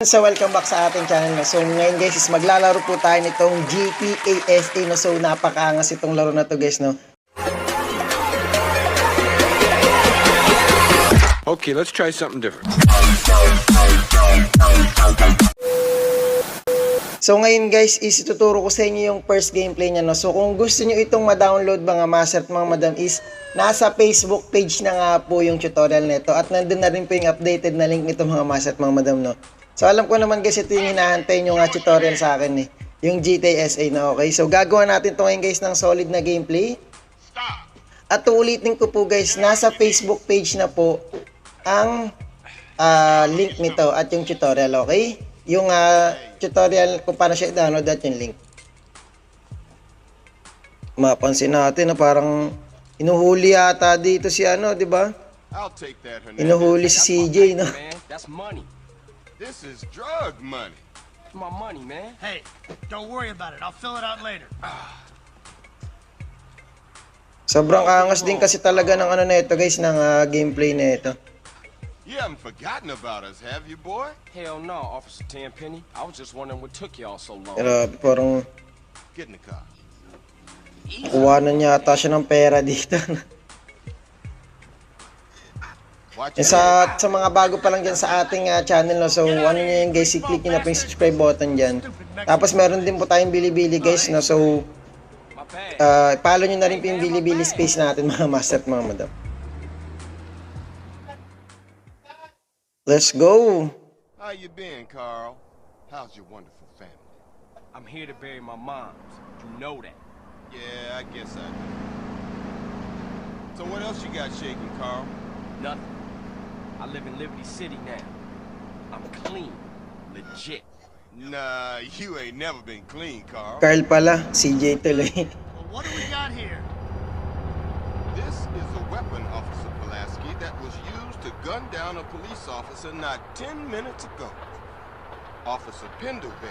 So welcome back sa ating channel. So ngayon guys is maglalaro po tayo nitong GTA SA no. So napakaangas itong laro na to guys no. Okay, let's try something different. So ngayon guys is ituturo ko sa inyo yung first gameplay niya no. So kung gusto niyo itong ma-download mga master at mga madam is nasa Facebook page na nga po yung tutorial nito at nandun na rin po yung updated na link nito mga master at mga madam no. So alam ko naman guys ito yung hinahantay nyo nga tutorial sa akin eh. Yung GTA SA na okay. So gagawa natin ito ngayon guys ng solid na gameplay. At uulitin ko po guys, nasa Facebook page na po ang link nito at yung tutorial, okay? Yung tutorial kung paano siya i-download at yung link. Mapansin natin na parang inuhuli yata dito si ano, di ba? Inuhuli si CJ, no? This is drug money. My money, man. Hey, don't worry about it. I'll fill it out later. Sobrang angas din kasi talaga ng ano na ito guys, ng gameplay na ito. You haven't forgotten about us, have you, boy? Hell no, Officer Tenpenny. I was just wondering what took y'all so long. Grabe, parang Get in the car. kuha na niya ata siya ng pera dito. Watch Yung sa mga bago pa lang dyan sa ating channel no, so ano nyo yun guys, i-click nyo na po yung subscribe button dyan. Tapos meron din po tayong Bilibili guys no, so follow nyo na rin po yung Bilibili space natin mga master at mga madam. Let's go! How you been, Carl? How's your wonderful family? I'm here to bury my moms. You know that. Yeah, I guess I do. So what else you got shaking, Carl? Nothing. I live in Liberty City now. I'm clean. Legit. Nah, you ain't never been clean, Carl. Carl pala, CJ tuloy. Well, what do we got here? This is a weapon, Officer Pulaski, that was used to gun down a police officer not 10 minutes ago. Officer Pendlebury,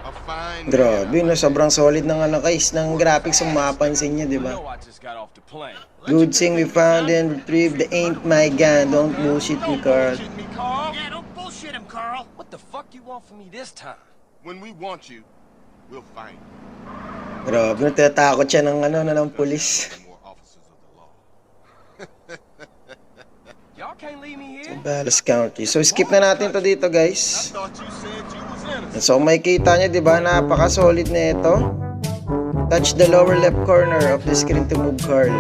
a fine Grabe no, sobrang solid ng ano guys, ng graphics ang mapansin nyo, di You ba? know I just got off the plane. Good thing we found and retrieved the ain't my gun. Don't bullshit me, Carl. Bullshit me, Carl. Yeah, don't bullshit him, Carl. What the fuck you want from me this time? When we want you, we'll find you. Grabe, natatakot siya ng ano na ng pulis. More officers of the law. Y'all can't leave me here. Dallas County. So skip na natin to dito guys. Thought you said you was innocent. So may kita nyo, di ba? Napaka-solid na ito. Touch the lower left corner of the screen to move Carl.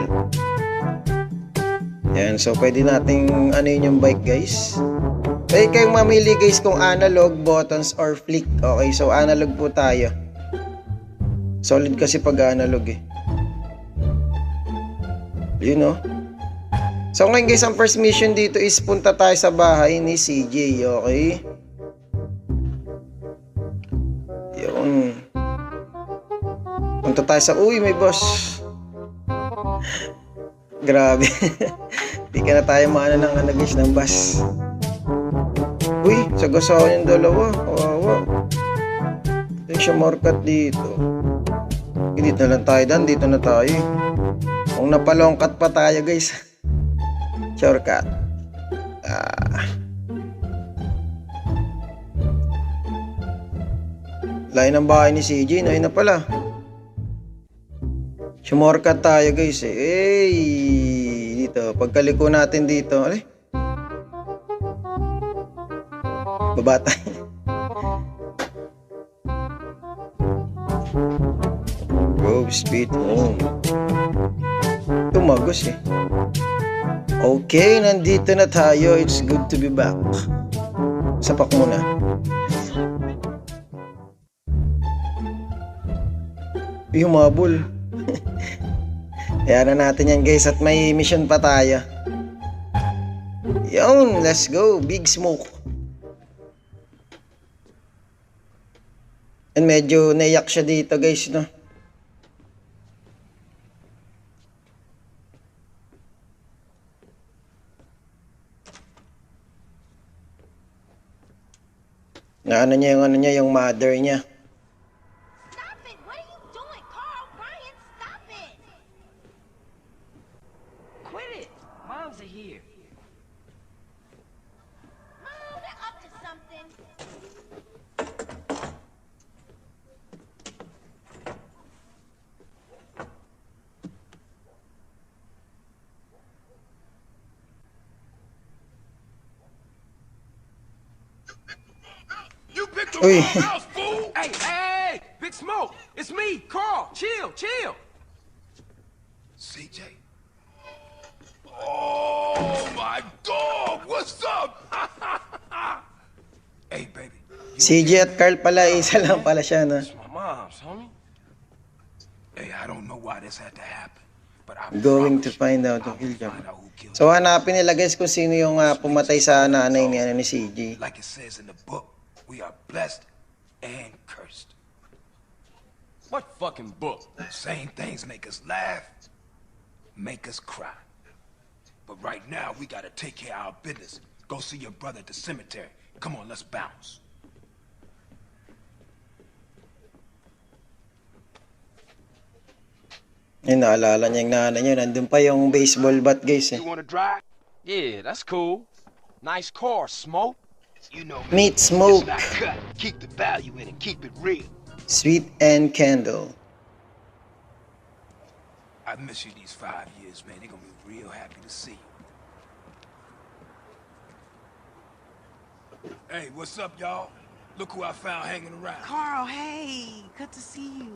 Yan, so pwede nating ano yun yung bike guys. Pwede kayong mamili guys kung analog, buttons, or flick. Okay, so analog po tayo. Solid kasi pag analog eh. Yun no. So ngayon guys, ang first mission dito is punta tayo sa bahay ni CJ, okay? Yun. Punta tayo sa... Uy, may boss. Grabe. Di ka na tayo maano ng ano guys, ng bus. Uy, sagasawan yung dalawa. Kawawa. Ito yung siya market dito. Dito na lang tayo dan. Dito na tayo. Kung napalongkat pa tayo guys. Shortcut. Lain ng bahay ni CJ. Ayun na pala. Shortcut tayo guys eh. Hey! Dito. Pagkaliko natin dito. Alay. Baba tayo. Go speed home. Tumagos eh. Okay, nandito na tayo. It's good to be back. Sapak muna. Yung mabul. Kaya na natin yan guys at may mission pa tayo. Yun, let's go. Big smoke. And medyo naiyak siya dito guys, no? Na ano niya yung mother niya. Stop it! What are you doing, Carl? Brian, stop it! Quit it. Moms are here. Oh, they're up to something. Uy. House, fool! Hey, hey, Big Smoke! It's me, Carl! Chill, chill! CJ? Oh, my dog! What's up? Hey, baby. CJ at Carl pala, isa lang pala siya, no? It's my mom's, homie. Hey, I don't know why this had to happen, but I Going to promise you, find out I who will killed him. find out who killed So hanapin nila guys kung sino yung pumatay sa nanay ni CJ. Like it says in the book, we are blessed and cursed. What fucking book? Same things make us laugh, make us cry. But right now, we gotta take care of our business. Go see your brother at the cemetery. Come on, let's bounce. Yun, naalala niya yung nanay niya. Nandun pa yung baseball bat guys eh. You wanna drive? Yeah, that's cool. Nice car, Smoke. You know me. Meat smoke, It's not cut. Keep the value in it. Keep it real. sweet and candle. I've missed you these 5 years, man. They're gonna be real happy to see you. Hey, what's up, y'all? Look who I found hanging around. Carl, hey, good to see you.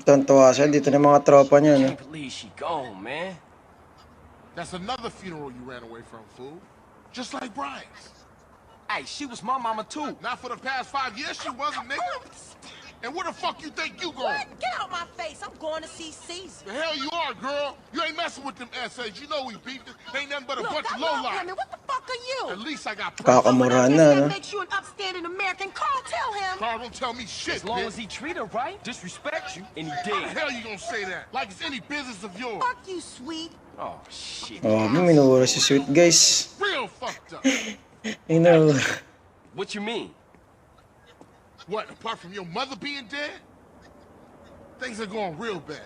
Tontuwa siya. Dito na mga tropa niya, no? Can't believe she gone, man. That's another funeral you ran away from, fool. Just like Brian's. Hey, she was my mama too. Not for the past 5 years, she wasn't, nigga. And where the fuck you think you going? What? Get out my face. I'm going to see Caesar. The hell you are, girl. You ain't messing with them essays. You know we beefed it. They ain't nothing but a Look, bunch of that little lowlife. woman, what the fuck are you? At least I got Kakamura If na, that no? makes you an upstanding American, Carl, tell him. Carl, don't tell me shit, As long bitch. as he treat her right, disrespect you, and he How the did. hell you gonna say that? Like it's any business of yours. Fuck you, sweet. Oh, shit. Oh, minura si Sweet guys. Real fucked up. You know. What you mean? What, apart from your mother being dead? Things are going real bad.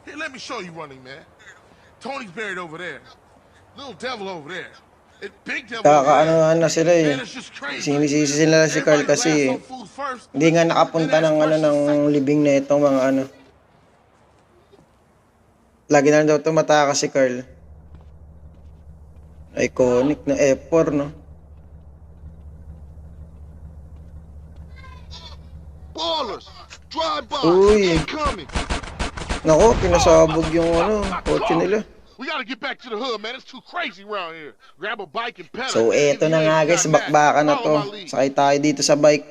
Here, let me show you running, man. Tony's buried over there. Little devil over there. It big devil over there. Kakaano na sila eh. Man, it's just crazy. Sinisisi sila si Carl Everybody kasi laughs on food first, hindi nga nakapunta then ng ask ng questions libing na itong mga ano. Lagi na lang daw tumatakas si Carl. Iconic na F4, no? Ballers, drive-by, Uy. incoming. Nako, pinasabog yung kotse nila. We gotta get back to the hood, man. It's too crazy around here. Grab a bike and pedal. So, eto na nga guys, bakbakan na to. Sakay tayo dito sa bike.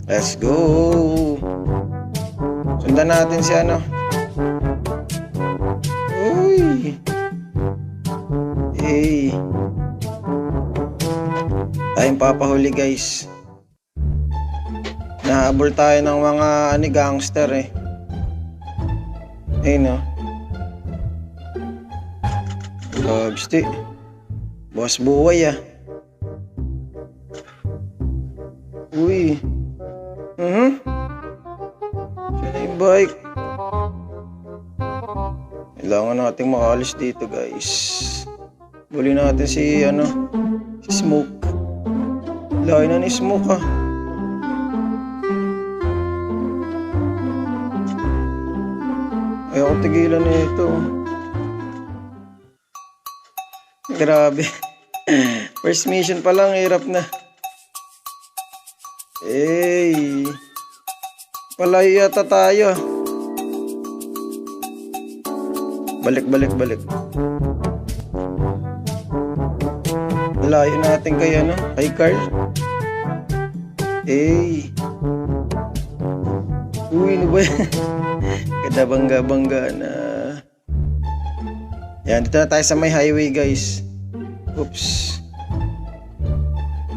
Let's go! Sundan natin si ano. Uy! Hey! Tayong papahuli guys. Nahabol tayo ng mga gangster eh. Ayun, no? Gagsti. Boss buhay ah. Uy. Saan yung bike? Kailangan nating makaalis dito guys. Buli natin si si Smoke. Layo na ni Smoke ah. Ayoko tigilan na ito. Grabe. First mission pa lang, hirap na. Hey. Palayo yata tayo. Balik. Layo natin kay kay Carl. Hey. Uy, ano ba yan? Kada bangga na. Yan, dito na tayo sa may highway guys. Oops.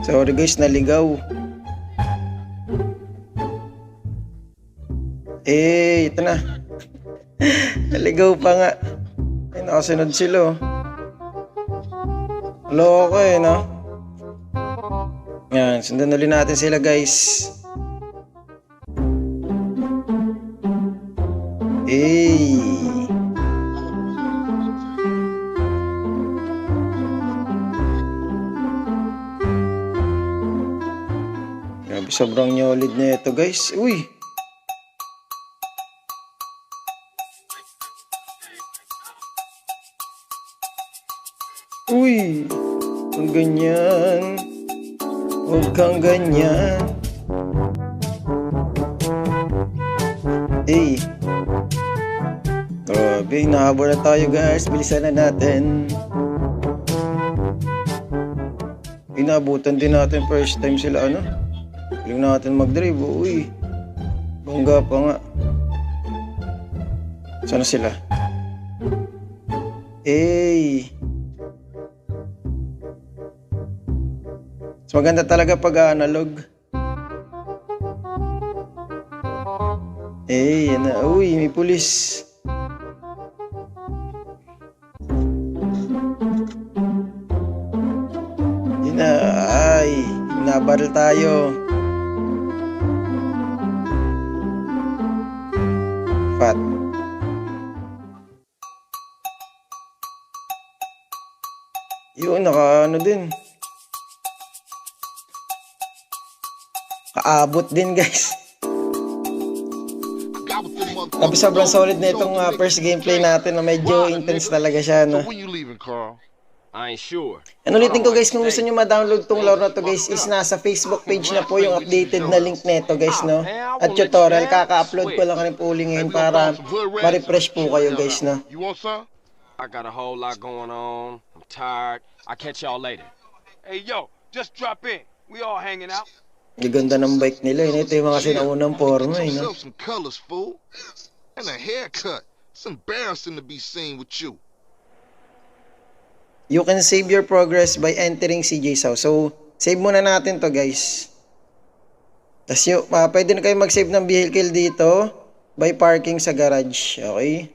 Sorry guys, naligaw. Ito na. Naligaw pa nga. Ay, nakasunod sila oh. Loko eh, no? Yan, sundan ulit natin sila guys. Grabe, sobrang nyolid na ito guys. Uy! Uy! kang ganyan. Huwag kang ganyan. Eh. Grabe, nahabol na tayo guys. Bilisan na natin. Inabutan din natin first time sila ano. Galing natin mag-drive. Uy. Bongga pa nga. Sana sila? Eh. Mas maganda talaga pag analog. Eh, yan na. Uy, may pulis. Yan na. Ay, nabaril tayo. Fat. Yun, naka ano din. Kaabot din guys. Tapos sobrang solid na itong first gameplay natin na medyo intense talaga siya, no? When you leaving, Carl? I ain't sure. Ano ulitin ko guys, kung gusto nyo ma-download tong laro na to guys, is nasa Facebook page na po yung updated na link neto guys, no? At tutorial, kaka-upload ko lang rin po uli ngayon para ma-refresh po kayo guys, no? You want some? I got a whole lot going on. I'm tired. I'll catch y'all later. Hey, yo, just drop in. We all hanging out. Gaganda ng bike nila, eh. Ito yung mga sinaunang forma, eh, no? Yourself some colors, fool. And a haircut. It's embarrassing to be seen with you. You can save your progress by entering CJ's house. So, save muna natin to guys. Tapos pwede na kayo mag-save ng vehicle dito by parking sa garage. Okay?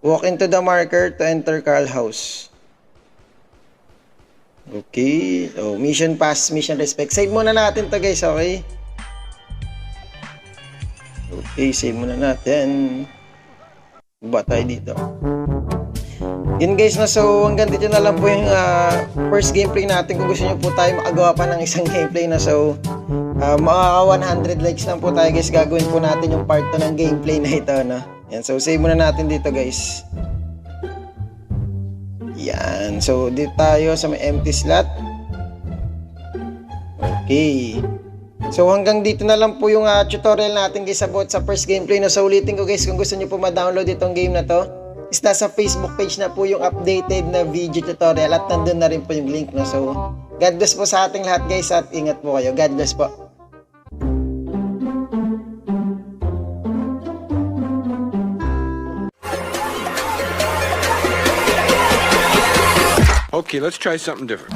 Walk into the marker to enter Carl house. Okay. Oh, mission pass, mission respect. Save muna natin to guys, okay? Okay, save muna natin. Ba tayo dito. Yun guys, no, so hanggang dito na lang po yung first gameplay natin. Kung gusto nyo po tayo makagawa pa ng isang gameplay na, so mga 100 likes lang po tayo guys. Gagawin po natin yung part 2 ng gameplay na ito, no? Yan, so save muna natin dito guys. Yan, so dito tayo sa may empty slot. Okay. So hanggang dito na lang po yung tutorial natin guys about sa first gameplay, no? So ulitin ko guys, kung gusto nyo po ma-download itong game na to, is nasa Facebook page na po yung updated na video tutorial at nandun na rin po yung link, no? So, God bless po sa ating lahat guys at ingat po kayo. God bless po. Okay, let's try something different.